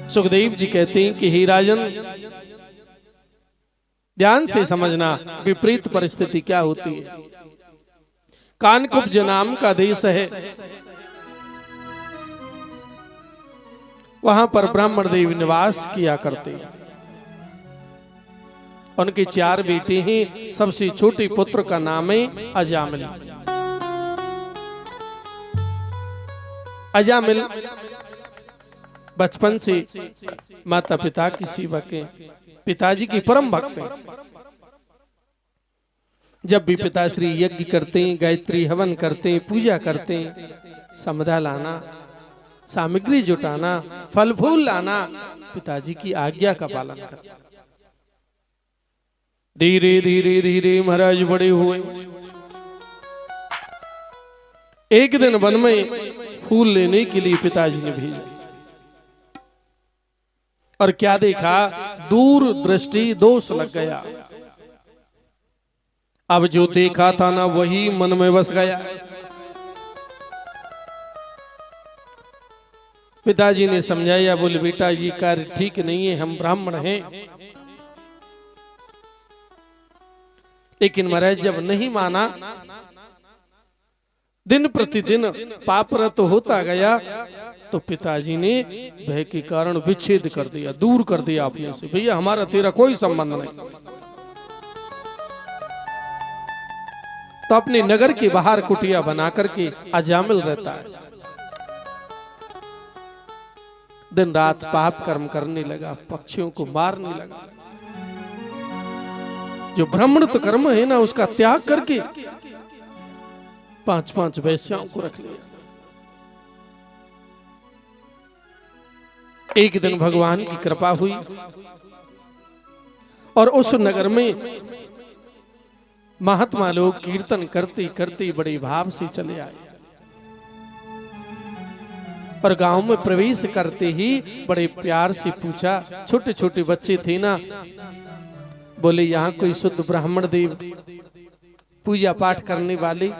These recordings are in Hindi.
सुखदेव जी कहते हैं कि हे राजन, ध्यान से समझना विपरीत परिस्थिति क्या होती है। कानकुब्ज नाम का देश है, वहां पर ब्राह्मण देव निवास किया करते हैं। उनके 4 बेटे हैं। सबसे छोटे पुत्र का नाम है अजामिल। अजामिल बचपन से माता पिता की सेवा के, पिताजी की परम भक्त हैं। जब भी पिताश्री यज्ञ करते हैं, गायत्री हवन करते हैं, पूजा करते हैं, समधा लाना, सामग्री जुटाना, फल फूल लाना, पिताजी की आज्ञा का पालन करना। धीरे धीरे धीरे महाराज बड़े हुए। एक दिन वन में फूल लेने के लिए पिताजी ने भेजा, और क्या देखा, दूर दृष्टि दोष लग गया। अब जो देखा था ना वही मन में बस गया। पिताजी ने समझाया, बोले बेटा ये कार्य ठीक नहीं है, हम ब्राह्मण हैं। लेकिन महाराज जब नहीं माना, दिन प्रतिदिन पापरत होता गया, तो पिताजी ने भय के कारण विच्छेद कर दिया, दूर कर दिया अपने से। भैया हमारा तेरा कोई संबंध नहीं। तो अपने नगर के बाहर कुटिया बना करके अजामिल रहता है। दिन रात पाप कर्म करने लगा, पक्षियों को मारने लगा। जो ब्राह्मण तो कर्म है ना, उसका त्याग करके 5-5 वैश्याओं को रख लिया। एक दिन भगवान की कृपा हुई और उस नगर में महात्मा लोग कीर्तन करते करते बड़े भाव से चले आए, और गांव में प्रवेश करते ही बड़े प्यार से पूछा। छोटे छोटे बच्चे थे ना, बोले यहाँ कोई शुद्ध ब्राह्मण देव पूजा पाठ करने वाले,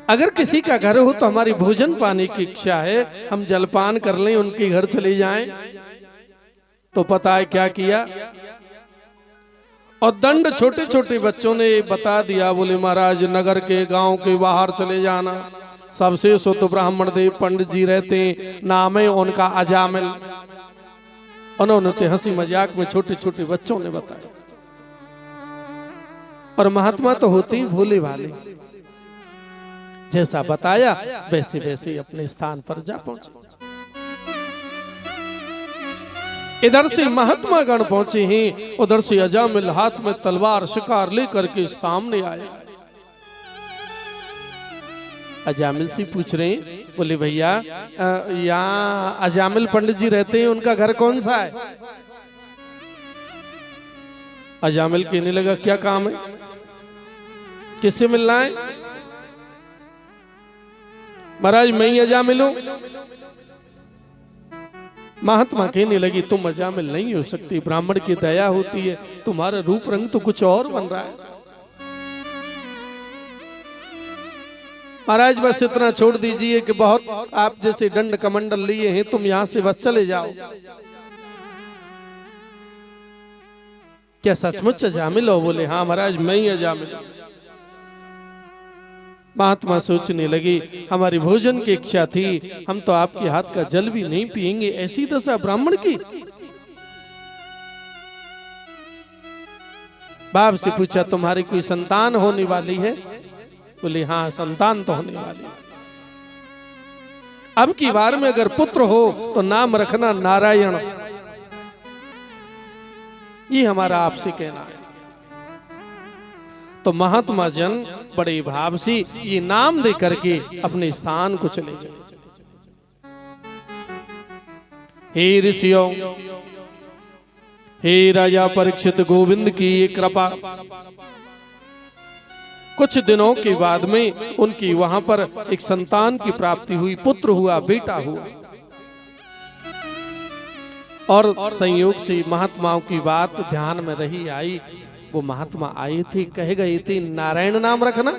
अगर किसी का घर हो तो हमारी भोजन पाने की इच्छा है, हम जलपान कर लें, उनके घर चले जाएं। तो पता है क्या किया, और दंड छोटे छोटे बच्चों ने बता दिया। बोले महाराज नगर के गांव के बाहर चले जाना, सबसे शुद्ध ब्राह्मण देव पंडित जी रहते हैं, नाम है उनका अजामिल। उन्होंने हंसी मजाक में छोटे छोटे बच्चों ने बताया। और महात्मा तो होते ही भोले भाले, जैसा बताया वैसे वैसे अपने स्थान पर जा पहुंचे। इधर से महात्मा गण पहुंचे हैं, उधर से अजामिल हाथ में तलवार शिकार लेकर के सामने आए। अजामिल से पूछ रहे हैं, बोले भैया यहाँ अजामिल पंडित जी रहते हैं, उनका घर कौन सा है? अजामिल कहने लगा क्या काम है, किससे मिलना है? महाराज मैं ही अजामिल हूं। महात्मा कहने लगी तुम अजामिल नहीं हो सकती, ब्राह्मण की दया होती है, तुम्हारा रूप रंग तो कुछ और बन रहा है। महाराज बस इतना छोड़ दीजिए कि बहुत आप जैसे दंड कमंडल लिए हैं, तुम यहां से बस चले जाओ। क्या सचमुच अजामिल हो? बोले हाँ महाराज मैं ही अजामिल। महात्मा सोचने लगे हमारी भोजन की इच्छा थी, हम तो आपके हाथ का जल भी नहीं पिएंगे, ऐसी दशा ब्राह्मण की। बाप से पूछा तुम्हारी कोई संतान होने वाली है? बोले हाँ संतान तो होने वाली है। अब की बार में अगर पुत्र हो तो नाम रखना नारायण, ये हमारा आपसे कहना है। तो महात्मा जन बड़े भाव से ये नाम दे करके अपने स्थान को चले गए। हे ऋषियों, हे राजा परीक्षित, गोविंद की ये कृपा। कुछ दिनों के बाद में उनकी वहां पर एक संतान की प्राप्ति हुई, पुत्र हुआ, बेटा हुआ। और संयोग से महात्माओं की बात ध्यान में रही आई। वो महात्मा आए थे, कहे गए थे नारायण नाम रखना।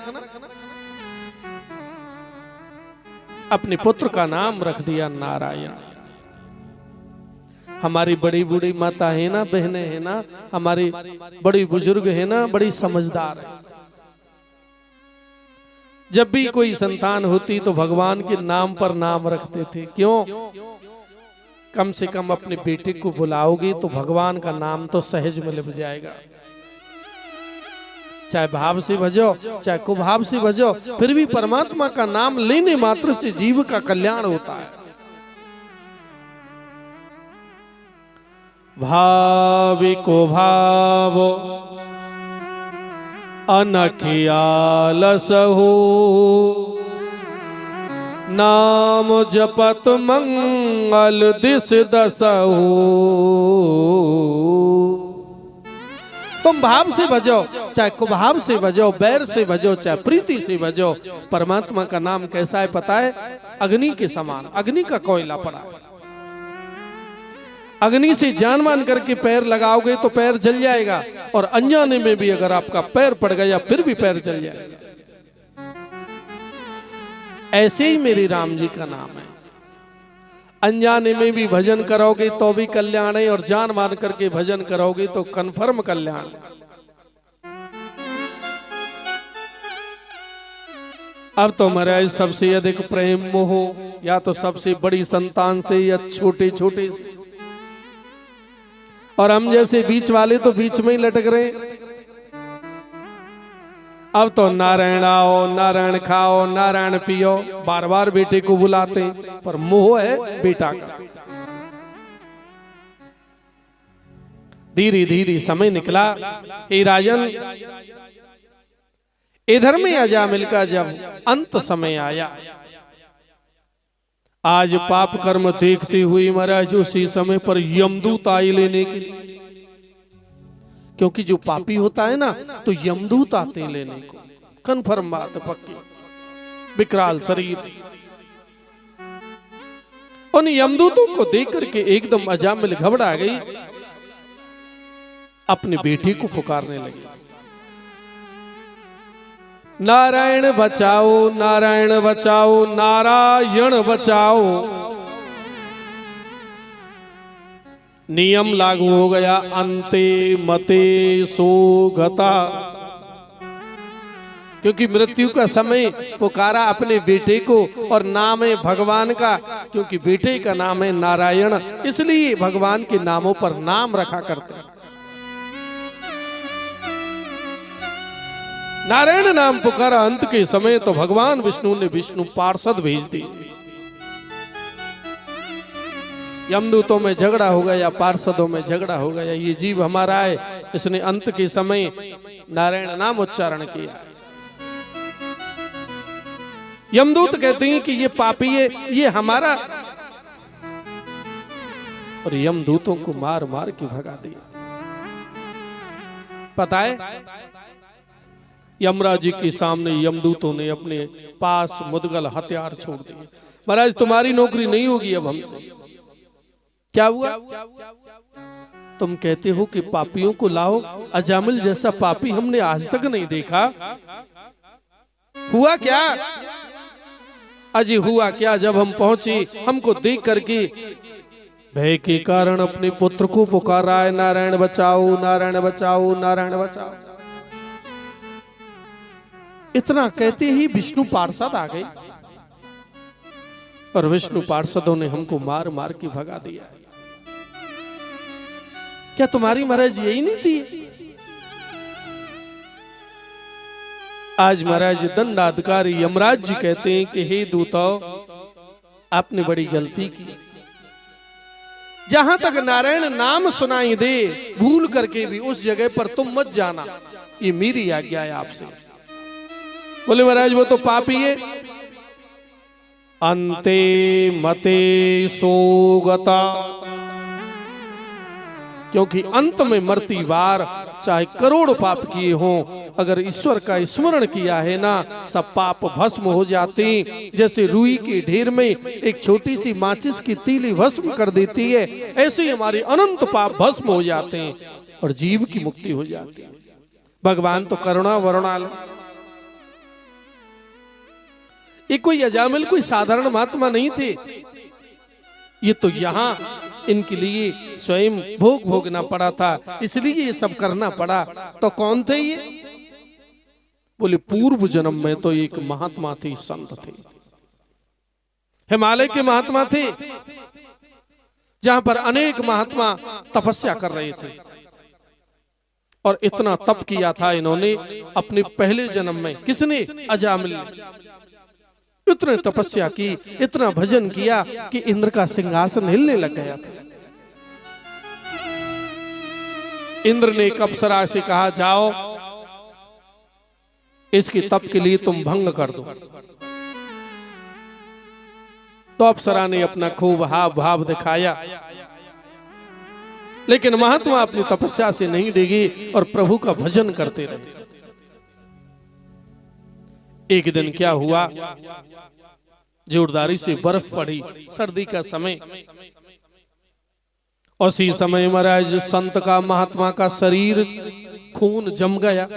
अपने पुत्र का नाम रख दिया नारायण। हमारी बड़ी बूढ़ी माता है ना, बहनें है ना, हमारी बड़ी बुजुर्ग है ना, बड़ी समझदार है। जब भी कोई संतान होती तो भगवान के नाम पर नाम रखते थे। क्यों? कम से कम अपने बेटे को बुलाओगे तो भगवान का नाम तो सहज में लिप जाएगा। चाहे भाव से भजो, चाहे कुभाव से भजो, फिर भी परमात्मा का नाम लेने मात्र से जीव का कल्याण होता है। भाविको भाव अनखियालस हो, नाम जपत मंगल दिस दस हो। तुम भाव से भजो, चाहे कुभाव से भजो, बैर से भजो, चाहे प्रीति से भजो, परमात्मा का नाम कैसा है पता है? अग्नि के समान, अग्नि का कोयला पड़ा। अग्नि से जान मान करके पैर लगाओगे तो पैर जल जाएगा, और अनजाने में भी अगर आपका पैर पड़ गया फिर भी पैर जल जाएगा। ऐसे ही मेरे राम जी का नाम है। अनजाने में भी भजन करोगे तो भी कल्याण है, और जान मान करके भजन करोगे तो कन्फर्म कल्याण। अब तो महाराज सबसे अधिक प्रेम मोह या तो सबसे बड़ी संतान से या छोटे छोटे से, और हम जैसे बीच वाले तो बीच में ही लटक रहे। अब तो नारायण आओ, नारायण खाओ, नारायण पियो, बार बार बेटे को बुलाते, पर मोह है बेटा का। धीरे धीरे समय निकला। हे राजन, इधर में अजामिल का जब अंत समय आया, आज पाप कर्म देखते हुए महाराज उसी समय पर यमदूत आए लेने के लिए। क्योंकि जो पापी होता है ना तो यमदूत आते लेने को, कन्फर्म बात पक्की। विकराल शरीर। उन यमदूतों को देख करके एकदम अजामिल घबरा गई, अपने बेटे को पुकारने लगी, नारायण बचाओ, नारायण बचाओ, नारायण बचाओ। नियम लागू हो गया, अंते मते सो गता। क्योंकि मृत्यु का समय पुकारा अपने बेटे को, और नाम है भगवान का, क्योंकि बेटे का नाम है नारायण, इसलिए भगवान के नामों पर नाम रखा करते हैं। नारायण नाम पुकारा अंत के समय तो भगवान विष्णु ने विष्णु पार्षद भेज दी। यमदूतों में झगड़ा हो गया, पार्षदों में झगड़ा हो गया। ये जीव हमारा है, इसने अंत के समय नारायण नाम उच्चारण किया। यमदूत कहते हैं कि ये पापी है, ये हमारा, और यमदूतों को मार मार के भगा दिया। पता है, यमराज जी के सामने यमदूतों ने अपने पास मुदगल हथियार छोड़ दिए। महाराज तुम्हारी नौकरी नहीं होगी अब हमसे। क्या हुआ? तुम कहते हो कि पापियों को लाओ, अजामिल जैसा पापी हमने आज तक नहीं देखा। हुआ क्या? अजी हुआ क्या, जब हम पहुंचे हमको देख करके भय के कारण अपने पुत्र को पुकार रहा है, नारायण बचाओ, नारायण बचाओ, नारायण बचाओ। इतना कहते ही विष्णु पार्षद आ गए, और विष्णु पार्षदों ने हमको मार मार के भगा दिया। क्या तुम्हारी महाराज यही नहीं थी? आज महाराज दंडाधिकारी यमराज जी कहते हैं कि हे दूतो, आपने बड़ी गलती की। जहां तक नारायण नाम सुनाई दे, भूल करके भी उस जगह पर तुम मत जाना, ये मेरी आज्ञा है आपसे। बोले महाराज वो तो पापी है। अंते मते सोगता, क्योंकि अंत में मरती बार चाहे करोड़ पाप किए हों, अगर ईश्वर का स्मरण किया है ना, सब पाप भस्म हो जाते हैं। जैसे रुई के ढेर में एक छोटी सी माचिस की तीली भस्म कर देती है, ऐसे ही हमारे अनंत पाप भस्म हो जाते हैं और जीव की मुक्ति हो जाती है। भगवान तो करुणा वरुणाल। ये कोई अजामिल कोई साधारण महात्मा नहीं थे, ये तो यहां इनके लिए स्वयं भोग भोगना पड़ा था, इसलिए ये सब करना पड़ा। तो कौन थे ये? बोले पूर्व जन्म में तो एक महात्मा थे, संत थे, हिमालय के महात्मा थे, जहां पर अनेक महात्मा तपस्या कर रहे थे। और इतना तप किया था इन्होंने अपने पहले जन्म में। किसने? अजामिल ने। इतने तपस्या की, इतना भजन किया कि इंद्र का सिंहासन हिलने लग गया था। इंद्र ने एक अप्सरा से कहा, जाओ इसके तप के लिए तुम भंग कर दो। तो अप्सरा ने अपना खूब हाव भाव दिखाया, लेकिन महात्मा अपनी तपस्या से नहीं डिगी और प्रभु का भजन करते रहे। एक दिन क्या हुआ, जोरदारी से बर्फ पड़ी, सर्दी का समय। उसी समय महाराज संत का, महात्मा का शरीर खून जम गया।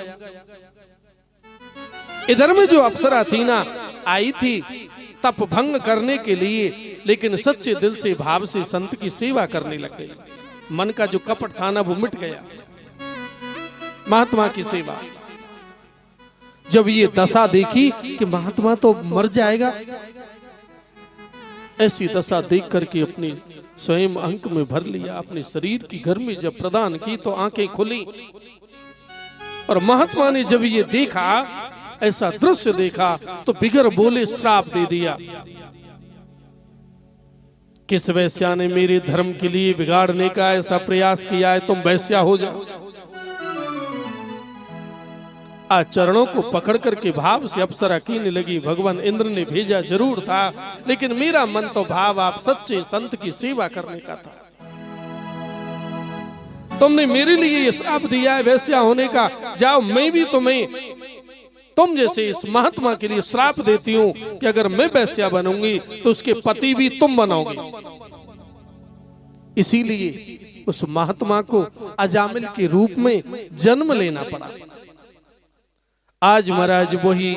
इधर में जो अप्सरा थी ना, आई थी तप भंग करने के लिए, लेकिन सच्चे दिल से भाव से संत की सेवा करने लग गई। मन का जो कपट था ना, वो मिट गया। महात्मा की सेवा। जब ये दशा देखी कि महात्मा तो मर जाएगा, ऐसी दशा देख करके अपनी स्वयं अंक में भर लिया। अपने शरीर की गर्मी जब प्रदान की तो आंखें खुली, और महात्मा ने जब ये देखा, ऐसा दृश्य देखा, तो बिगर बोले श्राप दे दिया। किस वैश्या ने मेरे धर्म के लिए बिगाड़ने का ऐसा प्रयास किया है, तुम वैश्या हो जाओ। आज चरणों को पकड़ करके भाव से अप्सरा कीने लगी। भगवान इंद्र ने भेजा जरूर था, लेकिन मेरा मन तो भाव आप सच्चे संत की सेवा करने का था। तुमने मेरे लिए ये श्राप दिया है वैश्या होने का, जाओ मैं भी तुम्हें तुम जैसे इस महात्मा के लिए श्राप देती हूं कि अगर मैं वैश्या बनूंगी तो उसके पति भी तुम बनोगे। इसीलिए उस महात्मा को अजामिल के रूप में जन्म लेना पड़ा। आज महाराज वही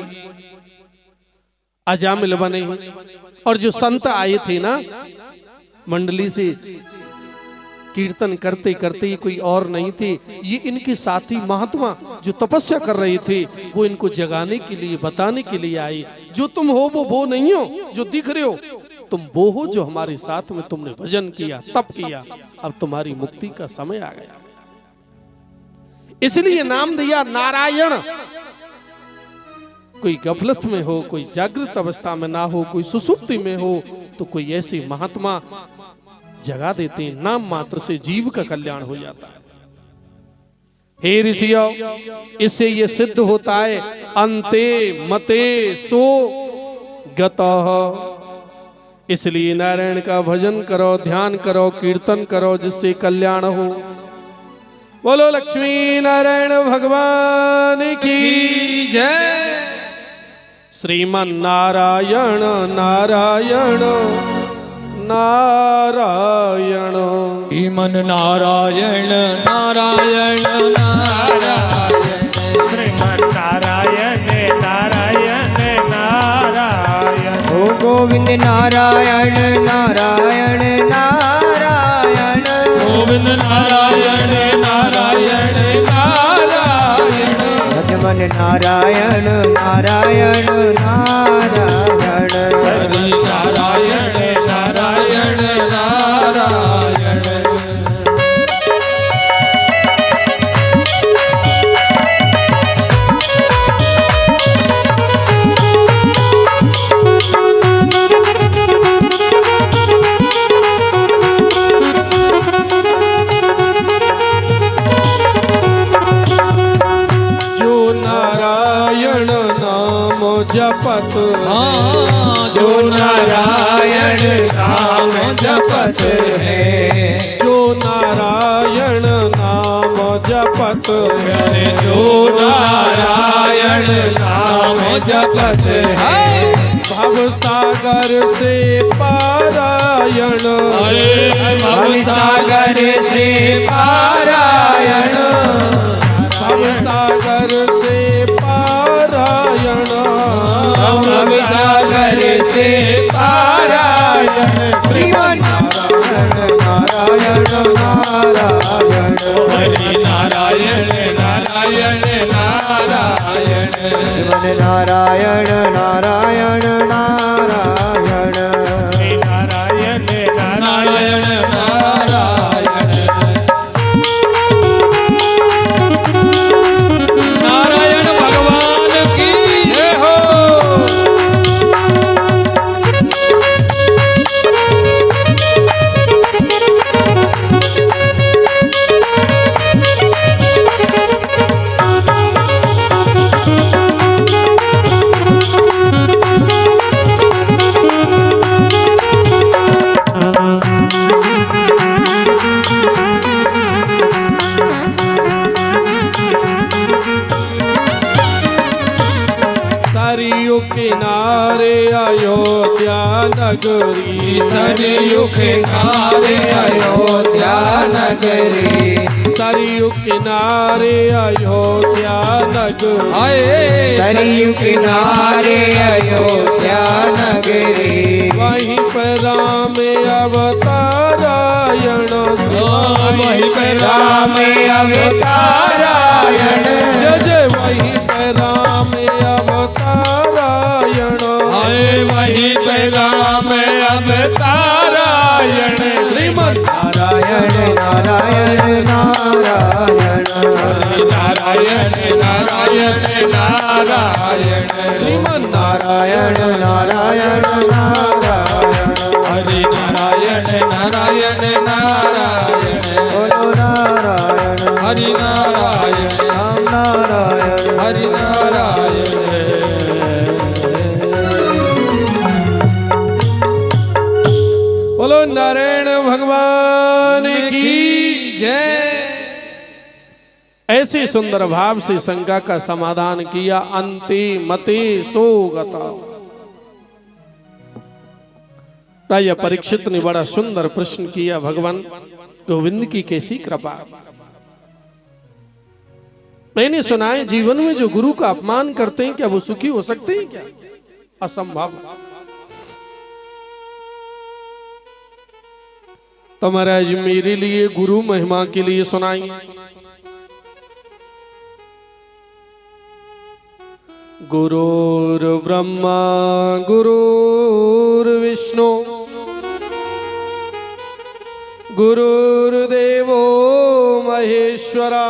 अजामिल बने हैं। और जो संत आए थे ना मंडली से, कीर्तन करते करते, कोई और नहीं थे, ये इनके साथी महात्मा जो तपस्या कर रहे थे, वो इनको जगाने के लिए, बताने के लिए आए। जो तुम हो वो नहीं हो, जो दिख रहे हो तुम वो हो, जो हमारे साथ में तुमने भजन किया, तप किया, अब तुम्हारी मुक्ति का समय आ गया। इसलिए नाम दिया नारायण। कोई गफलत में हो, कोई जागृत अवस्था में ना हो, कोई सुसुप्ति में हो, तो कोई ऐसे महात्मा जगा देते हैं, नाम मात्र से जीव का कल्याण हो जाता है। हे ऋषियों, इससे ये सिद्ध होता है, अंते मते सो गतः। इसलिए नारायण का भजन करो, ध्यान करो, कीर्तन करो, जिससे कल्याण हो। बोलो लक्ष्मी नारायण भगवान की जय। श्रीमन नारायण नारायण नारायण। श्रीमन नारायण नारायण नारायण। श्रीमन नारायण नारायण नारायण। ओ गोविंद नारायण नारायण नारायण। गोविंद नारायण नारायण नारायण। भगवान नारायण नारायण नारायण। हरि नारायण नारायण नारायण। जो नारायण नाम जपत, जो नारायण नाम जपत है, जो नारायण नाम जपत अरे जो नारायण नाम जपत है, भव सागर से पारायण, भव सागर से पारायण, भव सागर से पारायण, भव सागर से पारायण। श्रीमन नारायण नारायण नारायण नारायण हरि नारायण नारायण नारायण मन नारायण नारायण नारायण श्री नारायण नारायण नारायण नारायण भगवान की जय हो। सरयू किनारे अयोध्या नगरी सरयू किनारे अयोध्या नगरी सरयू किनारे अयोध्या नगरी आए सरयू किनारे अयोध्या नगरी वहीं पर राम अवतारायण वहीं पे राम अवतारायण जय जय वहीं पर राम अवतारायण आए वहीं पे राम अवतारायण श्रीमन नारायण नारायण नारायण हरि नारायण नारायण नारायण श्रीमन नारायण नारायण नारायण हरि नारायण नारायण नारायण बोलो नारायण हरि नारायण राम नारायण हरि नारायण बोलो नारायण भगवान की जय। ऐसे सुंदर भाव से शंका का समाधान किया। अंते मते सोगता। राजा परीक्षित ने बड़ा सुंदर प्रश्न किया, भगवान गोविंद की कैसी कृपा। मैंने सुना है जीवन में जो गुरु का अपमान करते हैं क्या वो सुखी हो सकते हैं क्या? असंभव। तो महाराज मेरे लिए गुरु महिमा के लिए सुनाएंगे। गुरुर्ब्रह्मा गुरुर्विष्णु गुरुर्देवो महेश्वरा